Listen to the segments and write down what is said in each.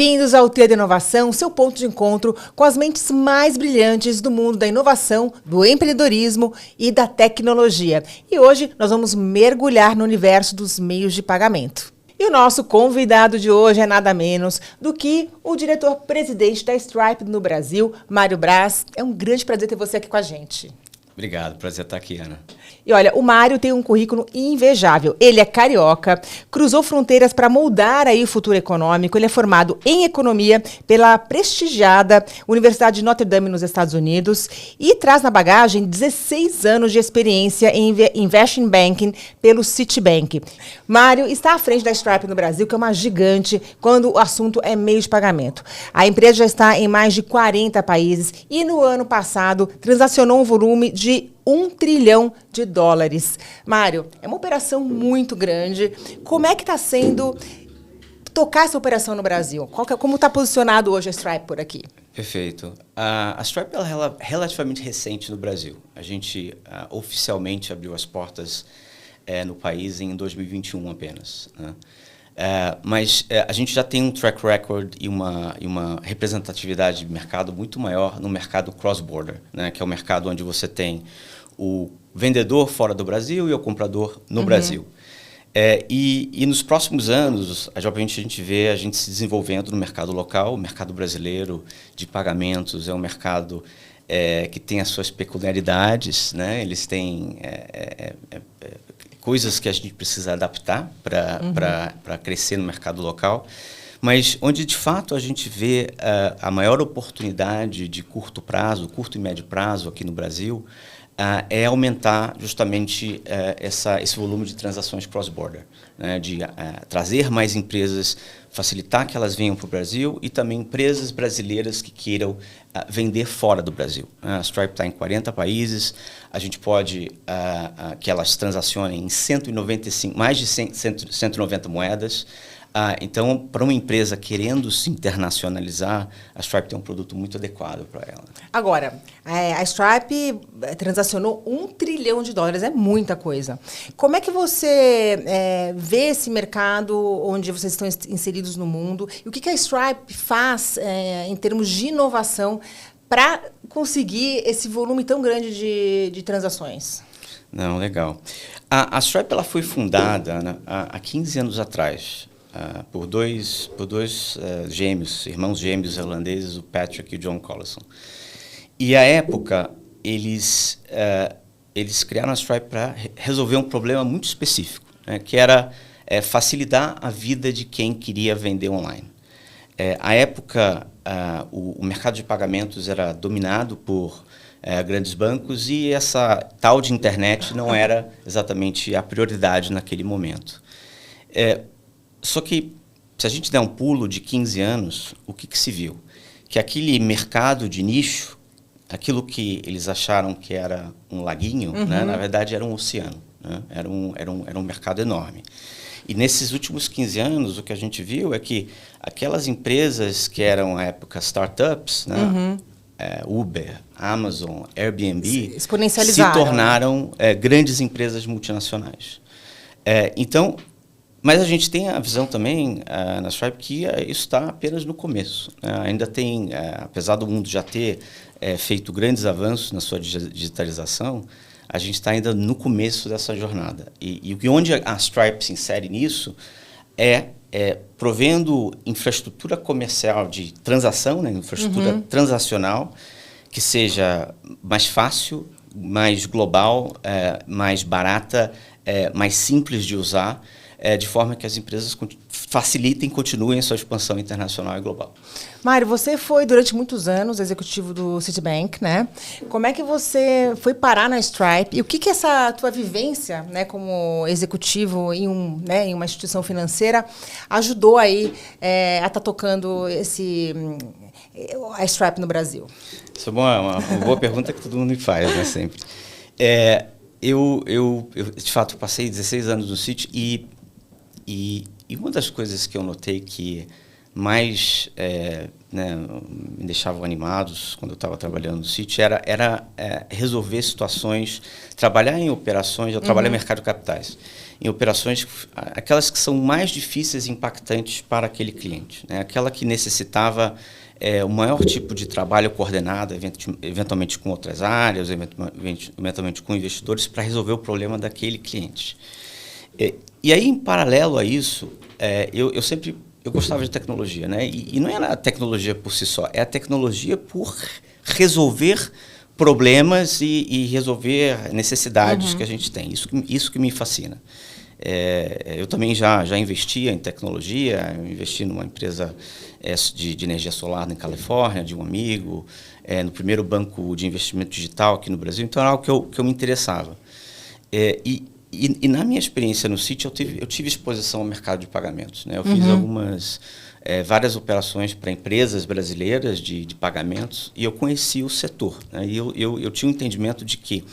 Bem-vindos ao Tria da Inovação, seu ponto de encontro com as mentes mais brilhantes do mundo da inovação, do empreendedorismo e da tecnologia. E hoje nós vamos mergulhar no universo dos meios de pagamento. E o nosso convidado de hoje é nada menos do que o diretor-presidente da Stripe no Brasil, Mário Braz. É um grande prazer ter você aqui com a gente. Obrigado, prazer estar aqui, Ana. E olha, o Mário tem um currículo invejável. Ele é carioca, cruzou fronteiras para moldar aí o futuro econômico. Ele é formado em economia pela prestigiada Universidade de Notre Dame nos Estados Unidos e traz na bagagem 16 anos de experiência em Investment Banking pelo Citibank. Mário está à frente da Stripe no Brasil, que é uma gigante quando o assunto é meio de pagamento. A empresa já está em mais de 40 países e no ano passado transacionou um volume de $1 trilhão. Mário, é uma operação muito grande. Como é que está sendo tocar essa operação no Brasil? Como está posicionado hoje a Stripe por aqui? Perfeito. A Stripe é relativamente recente no Brasil. A gente oficialmente abriu as portas no país em 2021 apenas, né? Mas a gente já tem um track record e uma representatividade de mercado muito maior no mercado cross-border, né? Que é o mercado onde você tem o vendedor fora do Brasil e o comprador no Brasil. E nos próximos anos, obviamente, a gente vê a gente se desenvolvendo no mercado local. O mercado brasileiro de pagamentos é um mercado que tem as suas peculiaridades, né? Eles têm coisas que a gente precisa adaptar para crescer no mercado local, mas onde de fato a gente vê a maior oportunidade de curto e médio prazo aqui no Brasil é aumentar justamente esse volume de transações cross-border, né? De trazer mais empresas, facilitar que elas venham para o Brasil e também empresas brasileiras que queiram vender fora do Brasil. A Stripe está em 40 países, a gente pode que elas transacionem em 195, mais de 190 moedas. Então, para uma empresa querendo se internacionalizar, a Stripe tem um produto muito adequado para ela. Agora, a Stripe transacionou $1 trilhão, é muita coisa. Como é que você vê esse mercado onde vocês estão inseridos no mundo? E o que a Stripe faz em termos de inovação para conseguir esse volume tão grande de transações? Não, legal. A Stripe ela foi fundada, né, há 15 anos atrás. Por dois irmãos gêmeos irlandeses, o Patrick e o John Collison. E, à época, eles criaram a Stripe para resolver um problema muito específico, né, que era facilitar a vida de quem queria vender online. À época, o mercado de pagamentos era dominado por grandes bancos e essa tal de internet não era exatamente a prioridade naquele momento. Só que, se a gente der um pulo de 15 anos, o que se viu? Que aquele mercado de nicho, aquilo que eles acharam que era um laguinho, né, na verdade era um oceano, né? Era um mercado enorme. E nesses últimos 15 anos, o que a gente viu é que aquelas empresas que eram, à época, startups, né, Uber, Amazon, Airbnb, se tornaram grandes empresas multinacionais. Então, mas a gente tem a visão também na Stripe que isso está apenas no começo, né? Ainda tem, apesar do mundo já ter feito grandes avanços na sua digitalização, a gente está ainda no começo dessa jornada. E onde a Stripe se insere nisso é provendo infraestrutura comercial de transação, né? Infraestrutura transacional, que seja mais fácil, mais global, mais barata, mais simples de usar, de forma que as empresas facilitem e continuem a sua expansão internacional e global. Mário, você foi durante muitos anos executivo do Citibank, né? Como é que você foi parar na Stripe? E o que essa tua vivência, né, como executivo em uma instituição financeira ajudou aí a estar tocando a Stripe no Brasil? Isso é uma boa pergunta que todo mundo me faz, né, sempre. Eu, de fato, passei 16 anos no Citi e uma das coisas que eu notei que mais né, me deixavam animados quando eu estava trabalhando no Citi era resolver situações, trabalhar em operações, eu trabalho no mercado de capitais, em operações, aquelas que são mais difíceis e impactantes para aquele cliente, né, aquela que necessitava o maior tipo de trabalho coordenado, eventualmente com outras áreas, eventualmente com investidores, para resolver o problema daquele cliente. E aí, em paralelo a isso, eu gostava de tecnologia, né? E não era a tecnologia por si só, é a tecnologia por resolver problemas e resolver necessidades que a gente tem. Isso que me fascina. Eu também já investia em tecnologia, investi numa empresa de energia solar na Califórnia, de um amigo, no primeiro banco de investimento digital aqui no Brasil, então era algo que eu me interessava. E na minha experiência no Citi, eu tive exposição ao mercado de pagamentos, né? Eu fiz várias operações para empresas brasileiras de pagamentos e eu conheci o setor, né? E eu tinha um entendimento de que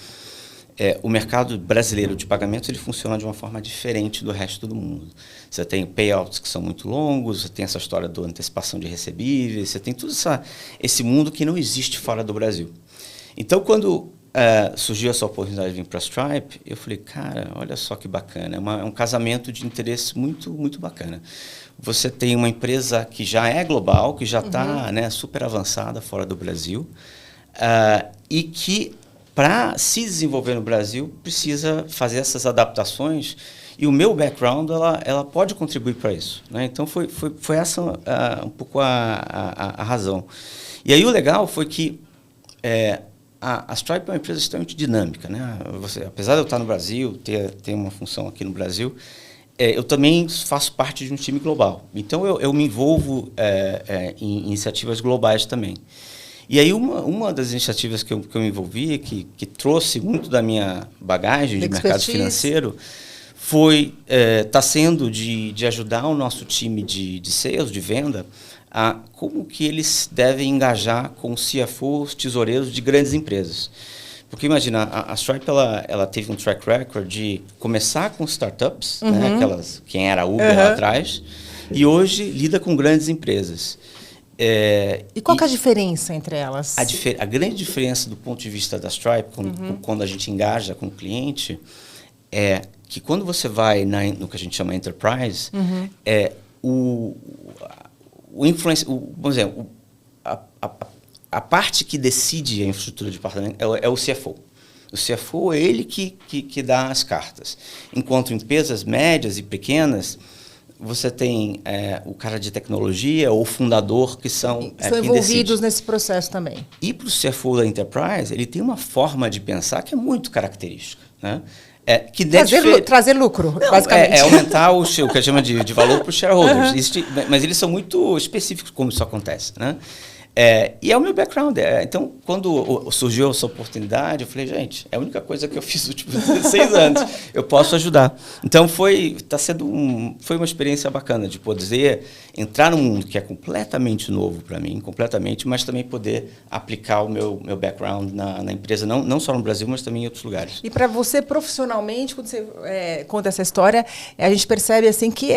o mercado brasileiro de pagamentos ele funciona de uma forma diferente do resto do mundo. Você tem payouts que são muito longos, você tem essa história da antecipação de recebíveis, você tem todo esse mundo que não existe fora do Brasil. Então, quando surgiu essa oportunidade de vir para a Stripe, eu falei, cara, olha só que bacana, é um casamento de interesse muito, muito bacana. Você tem uma empresa que já é global, que já está, né, super avançada fora do Brasil, e que, para se desenvolver no Brasil, precisa fazer essas adaptações, e o meu background ela pode contribuir para isso, né? Então, foi essa um pouco a razão. E aí o legal foi que a Stripe é uma empresa extremamente dinâmica, né? Apesar de eu estar no Brasil, ter uma função aqui no Brasil, eu também faço parte de um time global. Então, eu me envolvo em iniciativas globais também. E aí, uma das iniciativas que eu me envolvi, que trouxe muito da minha bagagem de mercado financeiro, está sendo de ajudar o nosso time de sales, de venda, a como que eles devem engajar com CFOs, tesoureiros de grandes empresas. Porque imagina, a Stripe ela teve um track record de começar com startups, né, quem era Uber lá atrás, e hoje lida com grandes empresas. E qual que é a diferença entre elas? A grande diferença do ponto de vista da Stripe, quando a gente engaja com o cliente, é que quando você vai no que a gente chama enterprise, vamos dizer, a parte que decide a infraestrutura de departamento é o CFO. O CFO é ele que dá as cartas. Enquanto em empresas médias e pequenas, você tem o cara de tecnologia ou o fundador que são envolvidos nesse processo também. E para o CFO da Enterprise, ele tem uma forma de pensar que é muito característica, né? Que trazer lucro, basicamente. Aumentar o que a gente chama de valor para os shareholders. Mas eles são muito específicos como isso acontece, né? E é o meu background. Então, quando surgiu essa oportunidade, eu falei, gente, é a única coisa que eu fiz nos últimos 16 anos. Eu posso ajudar. Então, foi uma experiência bacana de poder entrar num mundo que é completamente novo para mim, mas também poder aplicar o meu background na empresa, não só no Brasil, mas também em outros lugares. E para você, profissionalmente, quando você conta essa história, a gente percebe assim que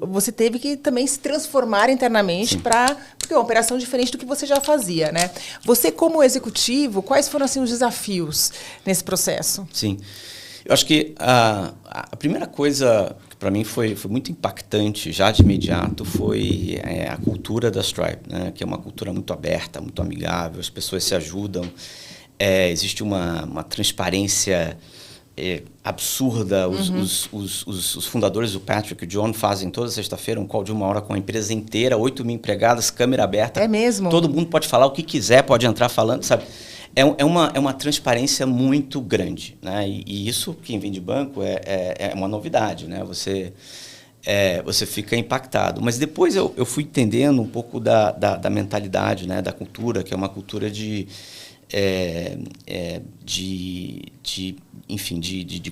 você teve que também se transformar internamente porque é uma operação diferente do que você já fazia, né? Você, como executivo, quais foram assim, os desafios nesse processo? Sim. Eu acho que a primeira coisa que para mim foi muito impactante já de imediato foi a cultura da Stripe, né? Que é uma cultura muito aberta, muito amigável, as pessoas se ajudam, existe uma transparência absurda. Os fundadores, o Patrick e o John, fazem toda sexta-feira um call de 1 hora com a empresa inteira, 8.000 empregadas, câmera aberta. É mesmo? Todo mundo pode falar o que quiser, pode entrar falando, sabe? É uma transparência muito grande, né? E isso, quem vem de banco, é uma novidade, né? Você fica impactado. Mas depois eu fui entendendo um pouco da mentalidade, né? Da cultura, que é uma cultura de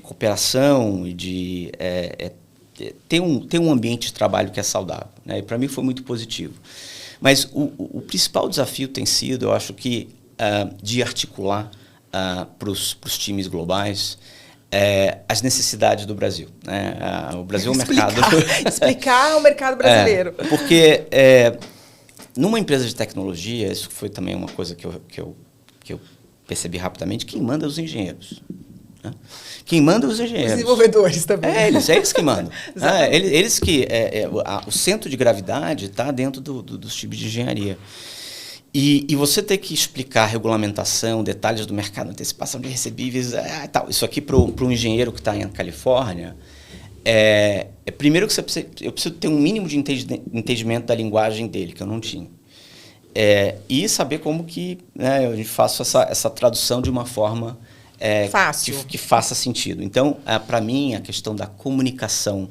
cooperação e de ter um ambiente de trabalho que é saudável, né? E para mim foi muito positivo. Mas o principal desafio tem sido, eu acho que, de articular para os times globais as necessidades do Brasil, né? O Brasil é um mercado... Explicar o mercado brasileiro. Porque numa empresa de tecnologia, isso foi também uma coisa que eu percebi rapidamente, quem manda é os engenheiros. Né? Quem manda é os engenheiros. Os desenvolvedores também. Eles que mandam. Eles que... o centro de gravidade está dentro dos times de engenharia. E você ter que explicar regulamentação, detalhes do mercado, antecipação de recebíveis, tal. Isso aqui para um engenheiro que está na Califórnia, primeiro que eu preciso ter um mínimo de entendimento da linguagem dele, que eu não tinha. E saber como que, né, eu faço essa tradução de uma forma fácil, que faça sentido. Então, para mim, a questão da comunicação,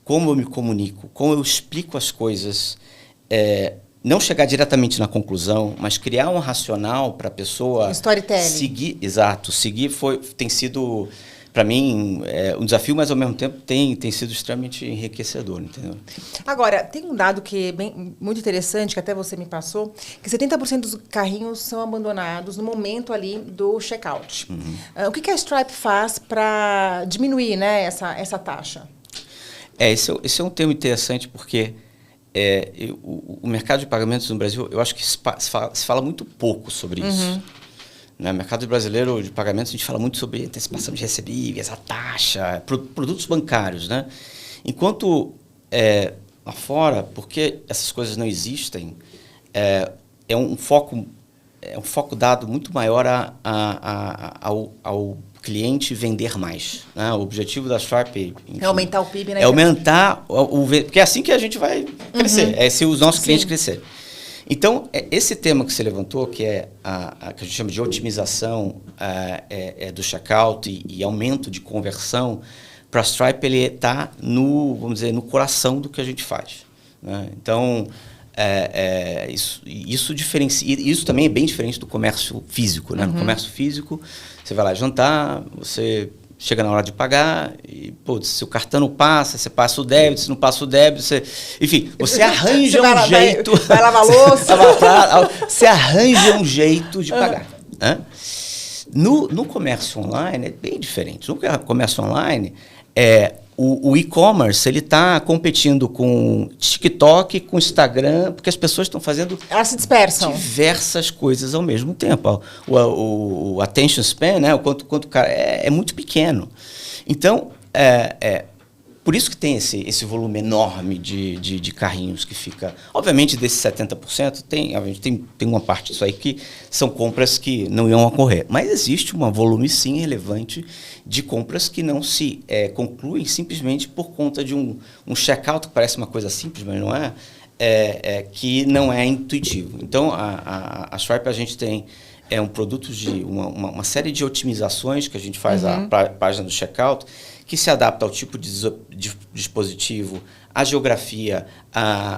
como eu me comunico, como eu explico as coisas, não chegar diretamente na conclusão, mas criar um racional para a pessoa storytelling. Seguir tem sido, para mim, um desafio, mas ao mesmo tempo tem sido extremamente enriquecedor, entendeu? Agora, tem um dado que é muito interessante, que até você me passou, que 70% dos carrinhos são abandonados no momento ali do checkout. O que a Stripe faz para diminuir, né, essa taxa? Esse é um tema interessante, porque o mercado de pagamentos no Brasil, eu acho que se fala muito pouco sobre isso. No mercado brasileiro de pagamentos, a gente fala muito sobre antecipação de recebíveis, a taxa, produtos bancários. Né? Enquanto lá fora, porque essas coisas não existem, é um foco dado muito maior ao cliente vender mais. Né? O objetivo da Stripe... Enfim, é aumentar o PIB, né? É aumentar porque é assim que a gente vai crescer, se os nossos clientes crescerem. Então, esse tema que você levantou, que é que a gente chama de otimização do checkout e aumento de conversão, para a Stripe ele está vamos dizer, no coração do que a gente faz. Né? Então, isso diferencia. Isso também é bem diferente do comércio físico. Né? No comércio físico, você vai lá jantar, você chega na hora de pagar e, se o cartão não passa, você passa o débito, se não passa o débito, enfim, você arranja um jeito... Vai lavar a louça. Você arranja um jeito de pagar. Né? No comércio online é bem diferente. No comércio online, o e-commerce ele está competindo com TikTok, com Instagram, porque as pessoas estão fazendo... Elas se dispersam. Diversas coisas ao mesmo tempo. O attention span, né, o quanto o cara é muito pequeno. Então, por isso que tem esse volume enorme de carrinhos que fica... Obviamente, desses 70%, tem uma parte disso aí que são compras que não iam ocorrer. Mas existe um volume, sim, relevante de compras que não se concluem simplesmente por conta de um checkout, que parece uma coisa simples, mas não que não é intuitivo. Então, a Stripe, a gente tem um produto de uma série de otimizações que a gente faz à página do checkout, que se adapta ao tipo de dispositivo, à geografia,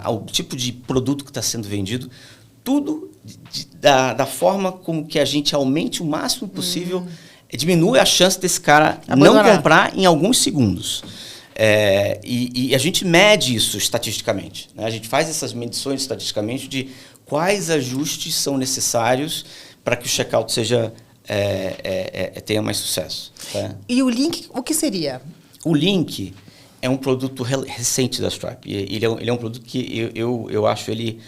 ao tipo de produto que está sendo vendido, tudo da forma como que a gente aumente o máximo possível, diminui a chance desse cara não comprar em alguns segundos. E a gente mede isso estatisticamente. Né? A gente faz essas medições estatisticamente de quais ajustes são necessários para que o checkout tenha mais sucesso. Tá? E o link, o que seria? O link é um produto recente da Stripe. Ele é um produto que eu acho ele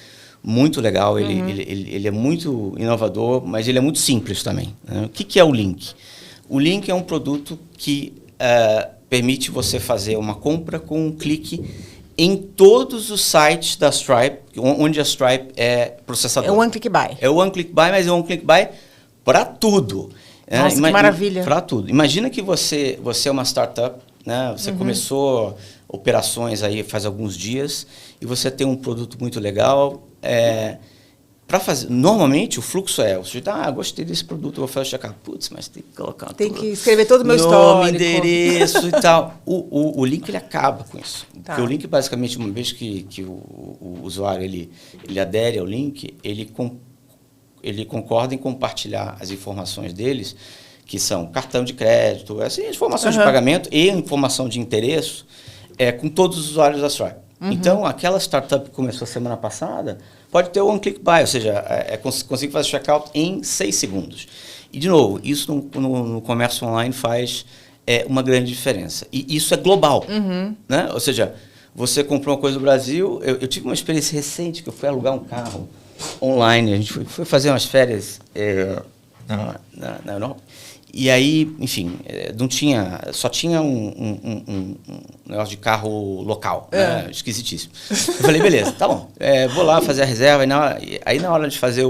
muito legal, ele é muito inovador, mas ele é muito simples também. Né? O que é o link? O link é um produto que permite você fazer uma compra com um clique em todos os sites da Stripe, onde a Stripe é processador. É o One Click Buy. É o One Click Buy, mas é o One Click Buy para tudo. Nossa, que maravilha. Para tudo. Imagina que você é uma startup, né? Você começou operações aí faz alguns dias e você tem um produto muito legal. Para fazer, normalmente o fluxo o sujeito, gostei desse produto, eu vou fazer o check-out. Putz, mas tem que colocar que escrever todo o meu histórico, endereço e tal. O link ele acaba com isso. Tá. Porque o link, basicamente, uma vez que o usuário ele adere ao link, ele concorda em compartilhar as informações deles, que são cartão de crédito, informações de pagamento e informação de endereço, com todos os usuários da Stripe. Então, aquela startup que começou a semana passada pode ter o One Click Buy, ou seja, consigo fazer checkout em 6 segundos. E, de novo, isso no comércio online faz uma grande diferença. E isso é global. Né? Ou seja, você comprou uma coisa no Brasil. Eu tive uma experiência recente que eu fui alugar um carro online. A gente foi fazer umas férias na Europa. E aí, enfim, não tinha, só tinha um negócio de carro local, né? Esquisitíssimo. Eu falei, beleza, tá bom, vou lá fazer a reserva. Aí na hora de fazer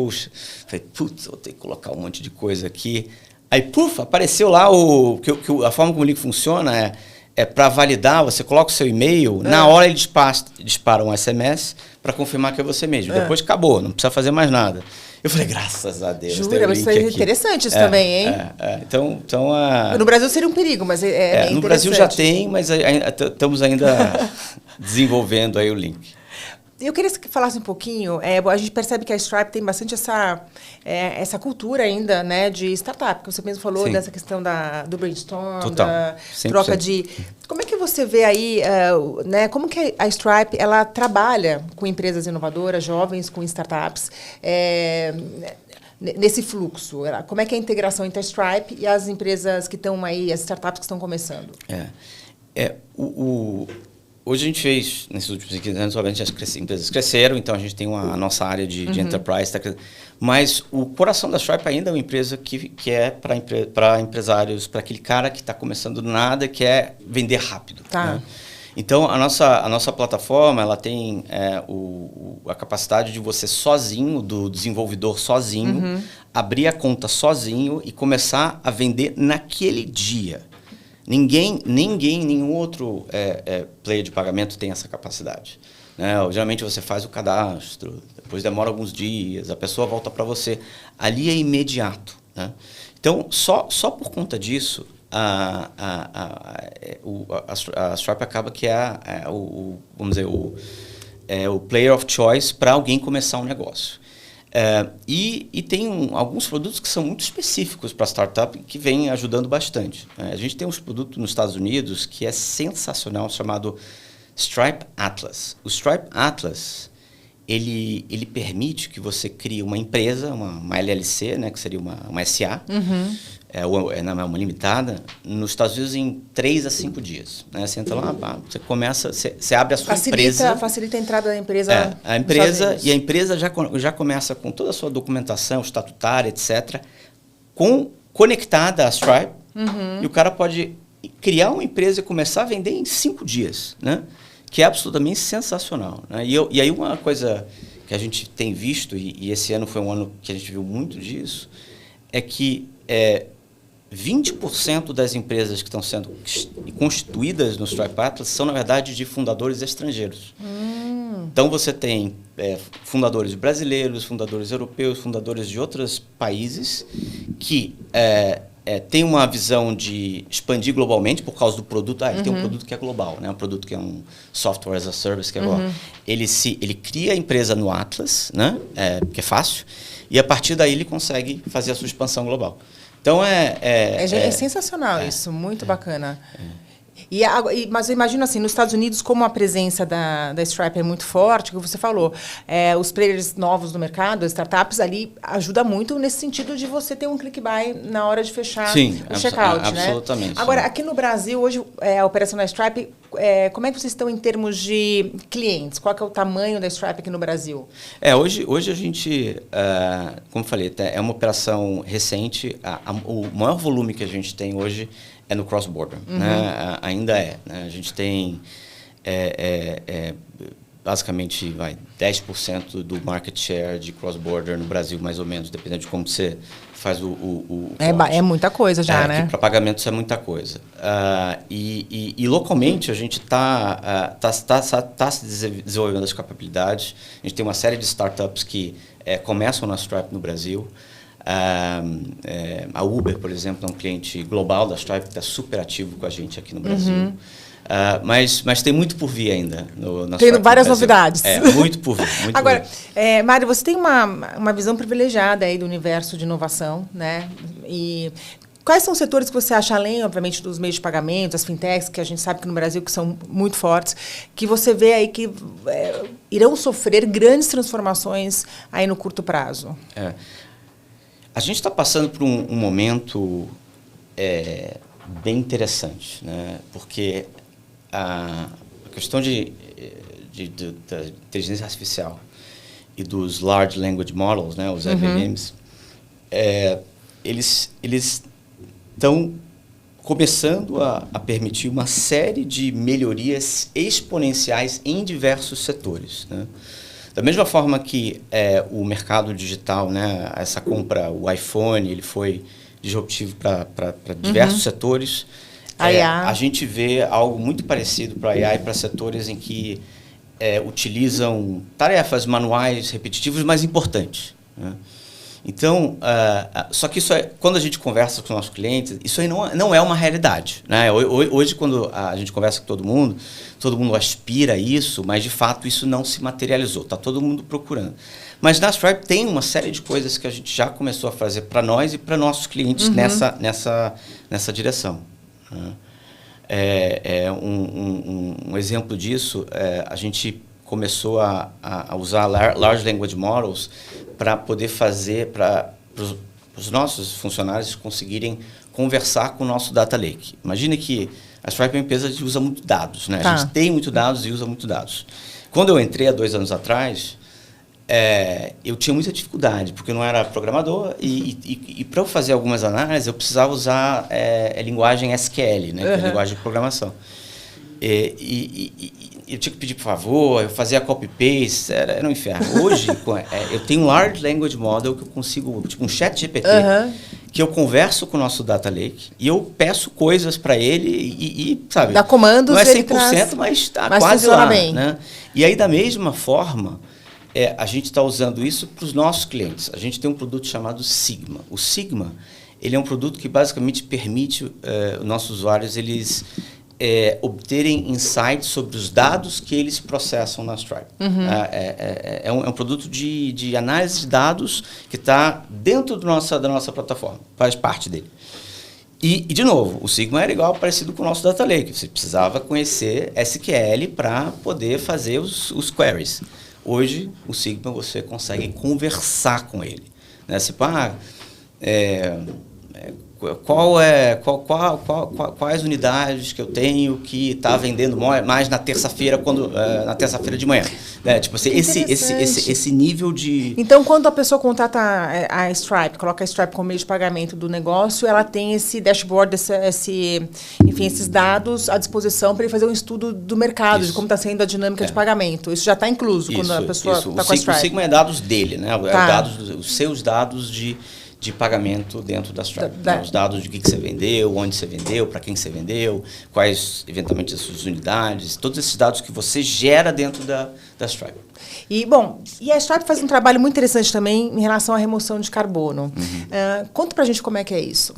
falei, putz, vou ter que colocar um monte de coisa aqui. Aí, apareceu lá a forma como o link funciona para validar, você coloca o seu e-mail, na hora ele dispara um SMS para confirmar que é você mesmo. Depois acabou, não precisa fazer mais nada. Eu falei, graças a Deus. Jura, mas isso é interessante isso também, hein? Então, no Brasil seria um perigo, mas é bem no Brasil já tem, mas estamos ainda desenvolvendo aí o link. Eu queria que falasse um pouquinho, a gente percebe que a Stripe tem bastante essa cultura ainda, né, de startup, que você mesmo falou. Sim. Dessa questão do brainstorm, total. Da 100%. Troca de... Como é que você vê aí, né, como que a Stripe ela trabalha com empresas inovadoras, jovens, com startups, nesse fluxo? Como é que é a integração entre a Stripe e as empresas que estão aí, as startups que estão começando? Hoje a gente fez, nesses últimos 15 anos, obviamente as empresas cresceram, então a gente tem a nossa área de enterprise, mas o coração da Stripe ainda é uma empresa que é para empresários, para aquele cara que está começando do nada, que quer vender rápido. Tá. Né? Então, a nossa plataforma ela tem a capacidade de você sozinho, do desenvolvedor sozinho, abrir a conta sozinho e começar a vender naquele dia. Nenhum outro player de pagamento tem essa capacidade. Né? Geralmente você faz o cadastro, depois demora alguns dias, a pessoa volta para você. Ali é imediato. Né? Então, só por conta disso, a Stripe acaba que vamos dizer, o player of choice para alguém começar um negócio. E tem alguns produtos que são muito específicos para startup que vêm ajudando bastante. A gente tem um produto nos Estados Unidos que é sensacional, chamado Stripe Atlas. O Stripe Atlas, ele permite que você crie uma empresa, uma LLC, né, que seria uma SA, uma limitada, nos Estados Unidos em 3 a 5 dias. Né? Você entra lá, você abre a sua empresa. Facilita a entrada da empresa. A empresa já começa com toda a sua documentação estatutária, etc., conectada à Stripe, e o cara pode criar uma empresa e começar a vender em 5 dias, né? Que é absolutamente sensacional. Né? E aí uma coisa que a gente tem visto, e esse ano foi um ano que a gente viu muito disso, é que 20% das empresas que estão sendo constituídas no Stripe Atlas são, na verdade, de fundadores estrangeiros. Então, você tem fundadores brasileiros, fundadores europeus, fundadores de outros países que têm uma visão de expandir globalmente por causa do produto. Ele tem um produto que é global, né? Um produto que é um software as a service que é global. Ele cria a empresa no Atlas, né? Que é fácil, e a partir daí ele consegue fazer a sua expansão global. Então, é sensacional isso, muito bacana. Mas eu imagino assim, nos Estados Unidos, como a presença da Stripe é muito forte, como você falou, os players novos do mercado, as startups ali, ajuda muito nesse sentido de você ter um click buy na hora de fechar o checkout, né? Absolutamente. Agora, aqui no Brasil, hoje, a operação da Stripe, como é que vocês estão em termos de clientes? Qual que é o tamanho da Stripe aqui no Brasil? Hoje a gente, como eu falei, é uma operação recente. O maior volume que a gente tem hoje é no cross-border, né? Ainda né? A gente tem basicamente 10% do market share de cross-border no Brasil, mais ou menos, dependendo de como você faz o é muita coisa já, né? Para pagamentos é muita coisa. E localmente a gente está se desenvolvendo as capacidades. A gente tem uma série de startups que começam na Stripe no Brasil. A Uber, por exemplo, é um cliente global da Stripe que está super ativo com a gente aqui no Brasil. Mas tem muito por vir ainda. Tem várias novidades. Muito por vir. Agora, Mário, você tem uma visão privilegiada aí do universo de inovação, né? E quais são os setores que você acha, além, obviamente, dos meios de pagamento, as fintechs, que a gente sabe que no Brasil que são muito fortes, que você vê aí que irão sofrer grandes transformações aí no curto prazo? A gente está passando por um momento bem interessante, né? Porque questão da inteligência artificial e dos Large Language Models, né, os LLMs, eles estão começando a permitir uma série de melhorias exponenciais em diversos setores, né? Da mesma forma que o mercado digital, né, essa compra, o iPhone, ele foi disruptivo para diversos setores. A gente vê algo muito parecido para a AI para setores em que utilizam tarefas manuais repetitivas, mas importantes, né? Então, só que isso quando a gente conversa com os nossos clientes, isso aí não é uma realidade, né? Hoje, quando a gente conversa com todo mundo aspira a isso, mas de fato isso não se materializou, está todo mundo procurando. Mas na Stripe tem uma série de coisas que a gente já começou a fazer para nós e para nossos clientes nessa direção, né? Um exemplo disso, a gente começou a usar Large Language Models para poder fazer, para os nossos funcionários conseguirem conversar com o nosso Data Lake. Imagine que a Stripe é uma empresa que usa muito dados, né? A gente tem muito dados e usa muito dados. Quando eu entrei há 2 anos atrás, eu tinha muita dificuldade, porque eu não era programador e para eu fazer algumas análises, eu precisava usar a linguagem SQL, né, que é a linguagem de programação. Eu tinha que pedir por favor, eu fazia copy-paste, era um inferno. Hoje, eu tenho um Large Language Model que eu consigo, tipo um chat GPT, que eu converso com o nosso Data Lake e eu peço coisas para ele sabe, dá comandos, não é 100%, mas está quase lá, bem, né? E aí, da mesma forma, a gente está usando isso para os nossos clientes. A gente tem um produto chamado Sigma. O Sigma, ele é um produto que basicamente permite os nossos usuários obterem insights sobre os dados que eles processam na Stripe. É um produto de análise de dados que está dentro da nossa plataforma, faz parte dele. E, de novo, o Sigma era parecido com o nosso Data Lake. Você precisava conhecer SQL para poder fazer os queries. Hoje, o Sigma, você consegue conversar com ele, né? Você quais unidades que eu tenho que está vendendo mais na terça-feira de manhã, né? Tipo assim, esse nível de... Então, quando a pessoa contrata a Stripe, coloca a Stripe como meio de pagamento do negócio, ela tem esse dashboard, enfim, esses dados à disposição para ele fazer um estudo do mercado, de como está sendo a dinâmica de pagamento. Isso já está incluso quando a pessoa está com a Stripe. O Sigma é dados dele, né? Os seus dados de pagamento dentro da Stripe. Os dados de que você vendeu, onde você vendeu, para quem você vendeu, quais, eventualmente, as suas unidades, todos esses dados que você gera dentro da Stripe. E a Stripe faz um trabalho muito interessante também em relação à remoção de carbono. Conta pra gente como é que é isso.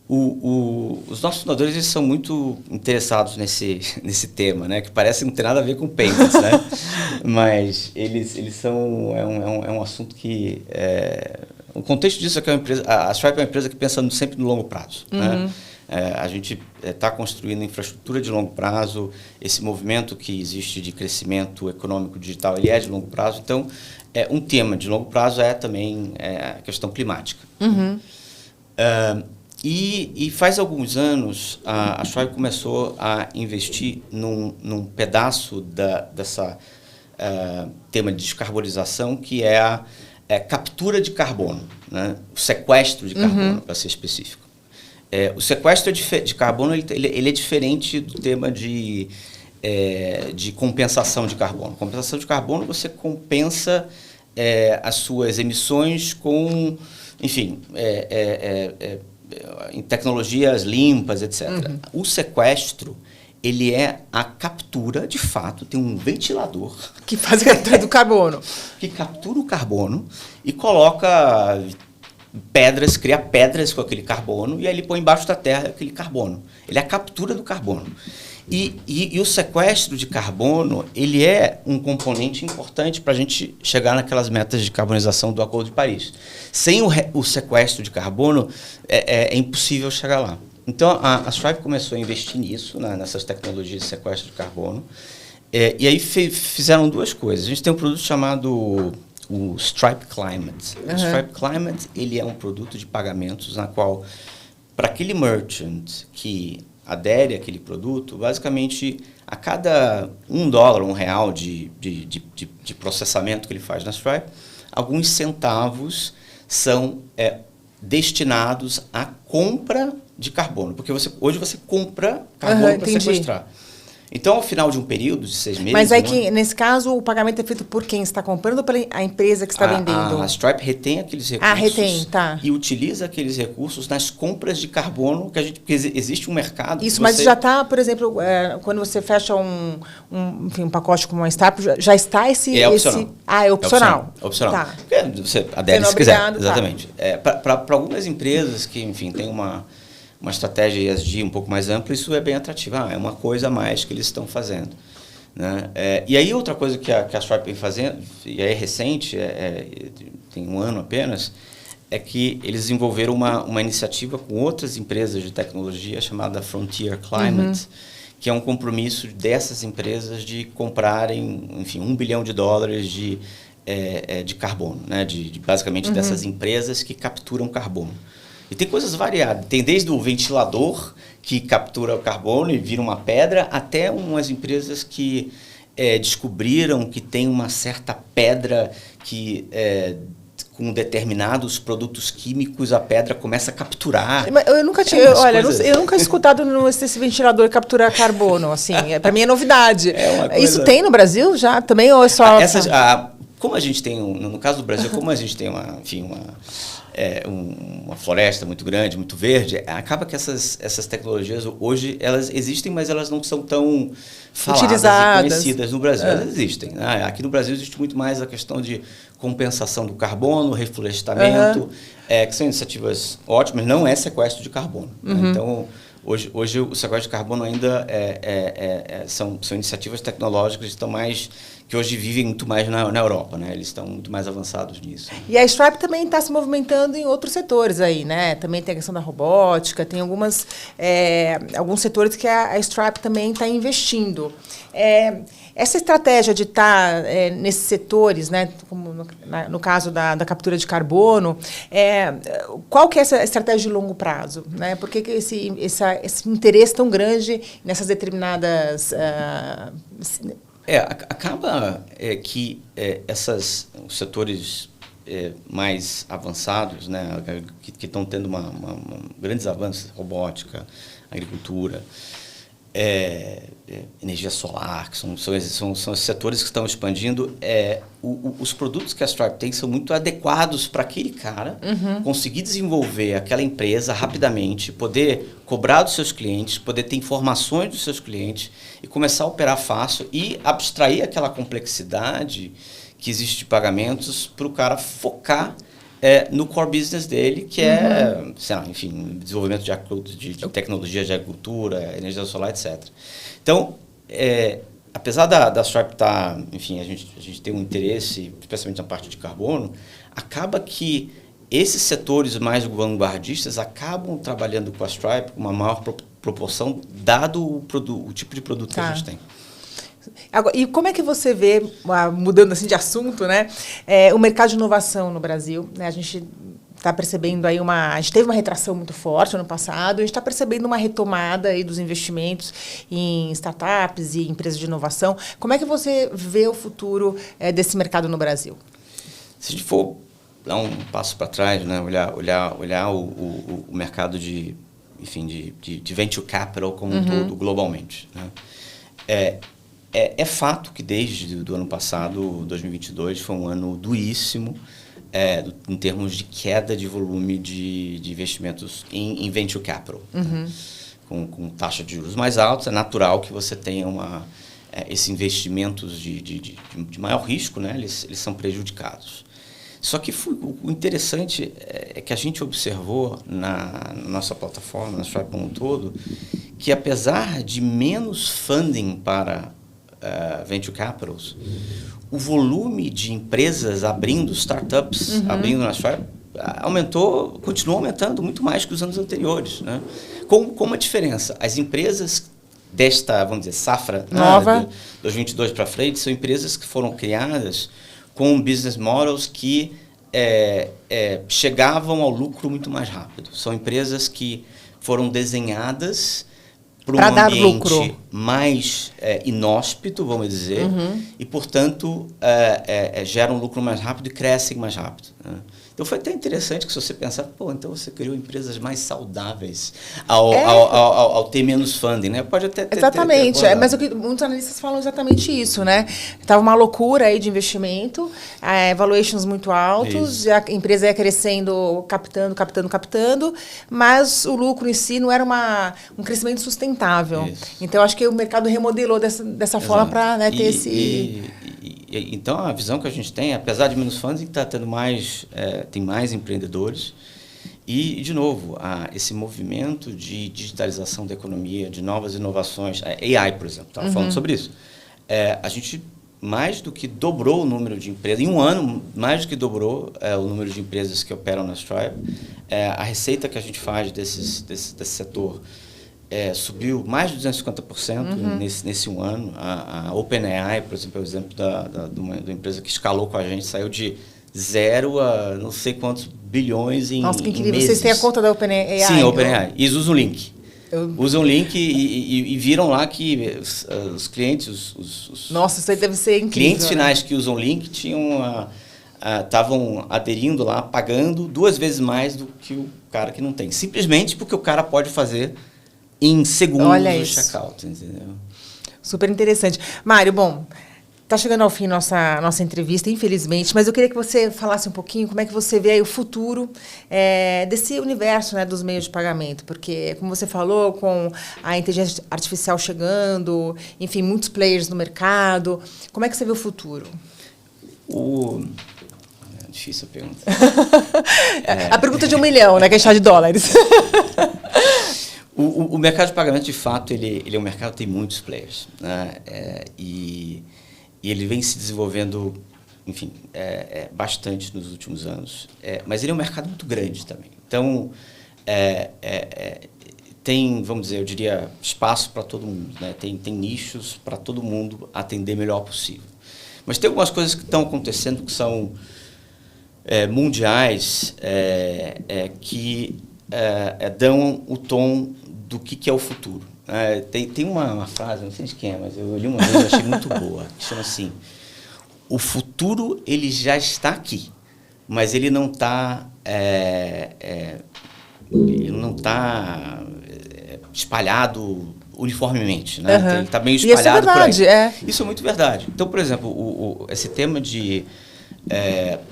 Os nossos fundadores, eles são muito interessados nesse tema, né? Que parece não ter nada a ver com payments, né? Mas eles são... É um assunto que... O contexto disso é que a Stripe é uma empresa que pensa sempre no longo prazo, né? A gente está construindo infraestrutura de longo prazo. Esse movimento que existe de crescimento econômico digital, ele é de longo prazo. Então, um tema de longo prazo é também a questão climática. E faz alguns anos, a Stripe começou a investir num pedaço dessa tema de descarbonização, que é a captura de carbono, né? O sequestro de carbono, para ser específico. O sequestro de carbono ele é diferente do tema de compensação de carbono. Compensação de carbono, você compensa as suas emissões com, enfim, em tecnologias limpas, etc. O sequestro, ele é a captura, de fato, tem um ventilador... Que faz a captura do carbono. Que captura o carbono e coloca pedras, cria pedras com aquele carbono e aí ele põe embaixo da terra aquele carbono. Ele é a captura do carbono. E o sequestro de carbono, ele é um componente importante para a gente chegar naquelas metas de carbonização do Acordo de Paris. Sem o sequestro de carbono, é impossível chegar lá. Então, a Stripe começou a investir nisso, nessas tecnologias de sequestro de carbono. E aí fizeram 2 coisas. A gente tem um produto chamado o Stripe Climate. O Stripe Climate, ele é um produto de pagamentos na qual, para aquele merchant que adere àquele produto, basicamente, a cada $1, R$ 1 de processamento que ele faz na Stripe, alguns centavos são destinados à compra de carbono. Porque hoje você compra carbono para sequestrar. Então, ao final de um período de 6 meses... Mas aí, nesse caso, o pagamento é feito por quem está comprando ou pela empresa que está vendendo? A Stripe retém aqueles recursos retém, tá. E utiliza aqueles recursos nas compras de carbono, porque existe um mercado... Isso, mas já está, por exemplo, quando você fecha um pacote com uma startup, já está esse... É opcional. É opcional. É opcional. Tá. Você adere se quiser. Exatamente. Para algumas empresas que, enfim, têm uma estratégia ESG um pouco mais ampla, isso é bem atrativo. É uma coisa a mais que eles estão fazendo. Né? E aí, outra coisa que a Stripe vem fazendo, e é recente, tem 1 ano apenas, é que eles desenvolveram uma iniciativa com outras empresas de tecnologia chamada Frontier Climate, que é um compromisso dessas empresas de comprarem, enfim, $1 bilhão de carbono, né? Basicamente dessas empresas que capturam carbono. E tem coisas variadas. Tem desde o ventilador, que captura o carbono e vira uma pedra, até umas empresas que descobriram que tem uma certa pedra que, com determinados produtos químicos, a pedra começa a capturar. Eu nunca tinha... eu nunca he escutado esse ventilador capturar carbono. Assim, para mim é novidade. Isso tem no Brasil já também? Ou é só... Como a gente tem, no caso do Brasil, como a gente tem uma floresta muito grande, muito verde, acaba que essas tecnologias hoje elas existem, mas elas não são tão faladas utilizadas e conhecidas no Brasil. Elas existem. Né? Aqui no Brasil existe muito mais a questão de compensação do carbono, reflorestamento, que são iniciativas ótimas, não é sequestro de carbono. Né? Então, hoje o sequestro de carbono ainda são iniciativas tecnológicas que hoje vivem muito mais na Europa, né? Eles estão muito mais avançados nisso. E a Stripe também está se movimentando em outros setores aí, né? Também tem a questão da robótica, tem alguns setores que a Stripe também está investindo. Essa estratégia de estar nesses setores, né, como no caso da captura de carbono, qual que é essa estratégia de longo prazo? Né? Por que esse interesse tão grande nessas determinadas... acaba que os setores mais avançados, né, que estão tendo grandes avanços, robótica, agricultura, energia solar, que são os setores que estão expandindo. Os produtos que a Stripe tem são muito adequados para aquele cara conseguir desenvolver aquela empresa rapidamente, poder cobrar dos seus clientes, poder ter informações dos seus clientes e começar a operar fácil e abstrair aquela complexidade que existe de pagamentos para o cara focar no core business dele, que sei lá, enfim, desenvolvimento de tecnologia de agricultura, energia solar, etc. Então, apesar da Stripe estar, enfim, a gente tem um interesse, especialmente na parte de carbono, acaba que esses setores mais vanguardistas acabam trabalhando com a Stripe com uma maior proporção, dado o tipo de produto que a gente tem. Agora, e como é que você vê, mudando assim de assunto, né, o mercado de inovação no Brasil? Né, a gente está percebendo aí a gente teve uma retração muito forte no passado, a gente está percebendo uma retomada aí dos investimentos em startups e empresas de inovação. Como é que você vê o futuro desse mercado no Brasil? Se a gente for dar um passo para trás, né, olhar o mercado de venture capital como um todo, globalmente, né? É fato que desde o ano passado, 2022, foi um ano duríssimo em termos de queda de volume de investimentos em venture capital. Né? Com taxa de juros mais altas, é natural que você tenha esses investimentos de maior risco, né? Eles são prejudicados. Só que o interessante é que a gente observou na nossa plataforma, na Stripe como um todo, que apesar de menos funding para venture capitals, o volume de empresas abrindo, startups abrindo na Stripe, continuou aumentando muito mais que os anos anteriores. Né? Com uma diferença, as empresas desta, vamos dizer, safra nova, de 2022 para frente, são empresas que foram criadas com business models que chegavam ao lucro muito mais rápido. São empresas que foram desenhadas para um ambiente lucro. mais inóspito, vamos dizer, e, portanto, geram um lucro mais rápido e crescem mais rápido. Né? Então, foi até interessante que se você pensar, então você criou empresas mais saudáveis ao ter menos funding, né? Pode até ter... Exatamente, mas muitos analistas falam exatamente isso, né? Estava uma loucura aí de investimento, valuations muito altos, a empresa ia crescendo, captando, mas o lucro em si não era um crescimento sustentável. Isso. Então, acho que o mercado remodelou dessa forma para ter esse... Então, a visão que a gente tem, apesar de menos funding, está tendo tem mais empreendedores. E, de novo, esse movimento de digitalização da economia, de novas inovações, AI, por exemplo, estava falando sobre isso. A gente mais do que dobrou o número de empresas, em um ano, mais do que dobrou o número de empresas que operam na Stripe. A receita que a gente faz desse setor subiu mais de 250% nesse um ano. A OpenAI, por exemplo, é o exemplo de uma empresa que escalou com a gente, saiu de 0 a não sei quantos bilhões em Nossa, que incrível. meses. Vocês têm a conta da OpenAI? Sim, a OpenAI. Eles usam o link. Usam o link e viram lá que os clientes... Nossa, isso aí deve ser incrível. Clientes finais que usam o link estavam aderindo lá, pagando 2 vezes mais do que o cara que não tem. Simplesmente porque o cara pode fazer em segundos o checkout, entendeu? Super interessante. Mário, bom, está chegando ao fim nossa entrevista, infelizmente, mas eu queria que você falasse um pouquinho como é que você vê aí o futuro desse universo, né, dos meios de pagamento, porque, como você falou, com a inteligência artificial chegando, enfim, muitos players no mercado, como é que você vê o futuro? Difícil a pergunta. A pergunta de $1 milhão, né, que é chá de dólares. O mercado de pagamento, de fato, ele é um mercado que tem muitos players, né? E ele vem se desenvolvendo, enfim, bastante nos últimos anos. Mas ele é um mercado muito grande também. Então, tem, vamos dizer, eu diria, espaço para todo mundo, né? Tem nichos para todo mundo atender melhor possível. Mas tem algumas coisas que estão acontecendo que são mundiais, que dão o tom do que é o futuro. Tem uma frase, não sei de quem é, mas eu li uma vez e achei muito boa, que chama assim: o futuro ele já está aqui, mas ele não está espalhado uniformemente, né? Ele está meio espalhado por aí. Isso é muito verdade. Então, por exemplo, esse tema de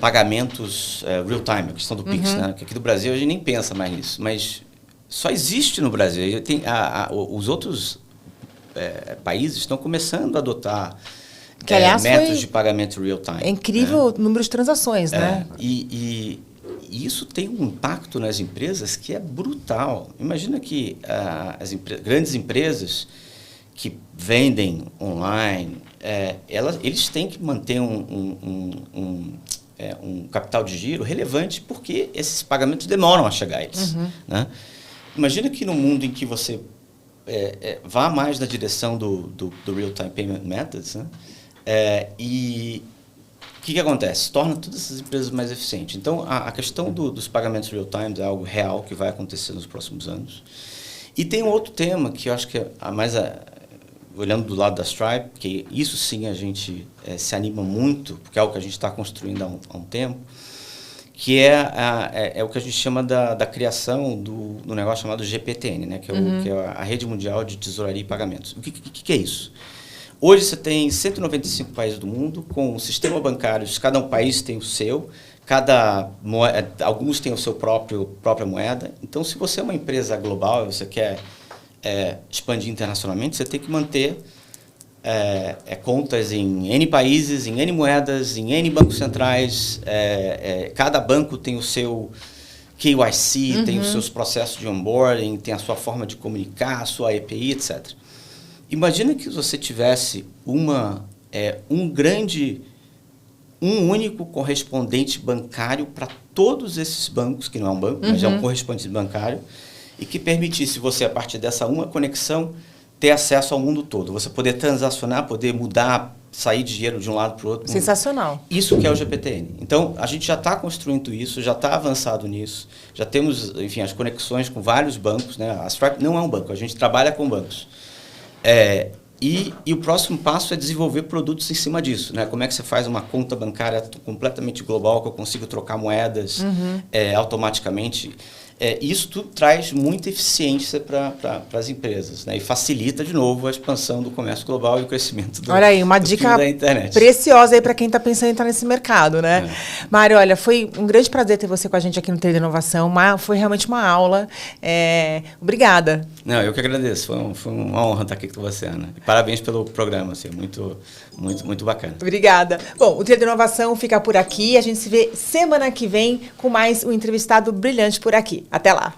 pagamentos real-time, a questão do Pix, né? Que aqui do Brasil a gente nem pensa mais nisso, mas só existe no Brasil. Os outros países estão começando a adotar métodos de pagamento real-time. É incrível o número de transações, né? E isso tem um impacto nas empresas que é brutal. Imagina que grandes empresas que vendem online, eles têm que manter um capital de giro relevante, porque esses pagamentos demoram a chegar a eles. Né? Imagina que no mundo em que você vá mais na direção do Real-Time Payment Methods, né? E o que acontece? Torna todas essas empresas mais eficientes. Então, a questão dos pagamentos real-time é algo real que vai acontecer nos próximos anos. E tem um outro tema que eu acho que olhando do lado da Stripe, que isso sim a gente se anima muito, porque é algo que a gente está construindo há um tempo, que é o que a gente chama da criação do negócio chamado GPTN, né? Que é a Rede Mundial de Tesouraria e Pagamentos. O que é isso? Hoje você tem 195 países do mundo com um sistema bancário, cada país tem o seu, alguns têm o seu própria moeda. Então, se você é uma empresa global e você quer expandir internacionalmente, você tem que manter contas em N países, em N moedas, em N bancos centrais. Cada banco tem o seu KYC, tem os seus processos de onboarding, tem a sua forma de comunicar, a sua API, etc. Imagina que você tivesse um único correspondente bancário para todos esses bancos, que não é um banco, mas é um correspondente bancário, e que permitisse você, a partir dessa uma conexão, ter acesso ao mundo todo. Você poder transacionar, poder mudar sair de dinheiro de um lado para o outro. Sensacional. Isso que é o GPTN. Então, a gente já está construindo isso, já está avançado nisso, já temos, enfim, as conexões com vários bancos, né? A Stripe não é um banco, a gente trabalha com bancos. E o próximo passo é desenvolver produtos em cima disso, né? Como é que você faz uma conta bancária completamente global, que eu consigo trocar moedas automaticamente. Isso tudo traz muita eficiência para as empresas, né? E facilita, de novo, a expansão do comércio global e o crescimento olha aí, uma dica da internet. Preciosa aí para quem está pensando em entrar nesse mercado, né? Mário, olha, foi um grande prazer ter você com a gente aqui no Trader Inovação. Foi realmente uma aula. Obrigada. Não, eu que agradeço. Foi uma honra estar aqui com você, Ana. E parabéns pelo programa, assim, muito, muito, muito bacana. Obrigada. Bom, o Trader Inovação fica por aqui. A gente se vê semana que vem com mais um entrevistado brilhante por aqui. Até lá.